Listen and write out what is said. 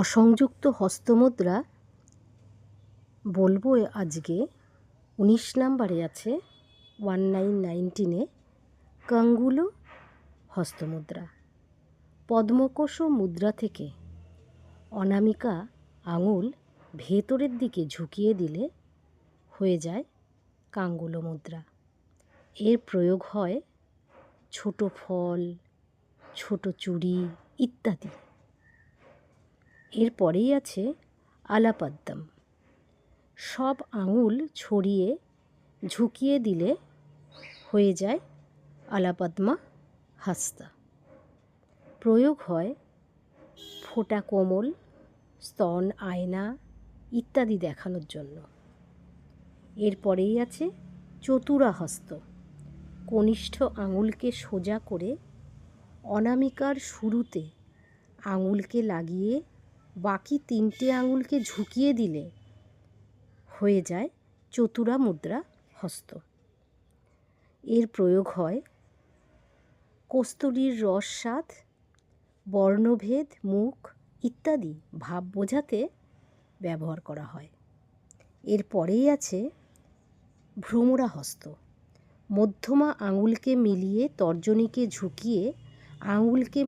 অসংযুক্ত হস্তমুদ্রা বলবো আজকে 19 নম্বরে আছে 1919-এ কাঙ্গুলো হস্তমুদ্রা। পদ্মকোষ মুদ্রা থেকে অনামিকা আঙুল ভেতরের দিকে ঝুঁকিয়ে দিলে হয়ে যায় কাঙ্গুলো মুদ্রা। এর প্রয়োগ হয় ছোট ফল, ছোট চুড়ি ইত্যাদি। এরপরেই আছে আলাপাদ্দাম। সব আঙুল ছড়িয়ে ঝুঁকিয়ে দিলে হয়ে যায় আলাপাদ্মা হাস্তা। প্রয়োগ হয় ফোঁটা কোমল, স্তন আয়না ইত্যাদি দেখানোর জন্য। এরপরেই আছে চতুরা হস্ত। কনিষ্ঠ আঙুলকে সোজা করে অনামিকার শুরুতে আঙুলকে লাগিয়ে বাকি 3টে আঙুলকে ঝুঁকিয়ে দিলে হয়ে যায় চতুরা মুদ্রা হস্ত। এর প্রয়োগ হয় কস্তুরীর রস স্বাদ, বর্ণভেদ, মুখ ইত্যাদি ভাব বোঝাতে ব্যবহার করা হয়। এরপরেই আছে ভ্রমরা হস্ত। মধ্যমা আঙুলকে মিলিয়ে তর্জনীকে ঝুঁকিয়ে আঙুলকে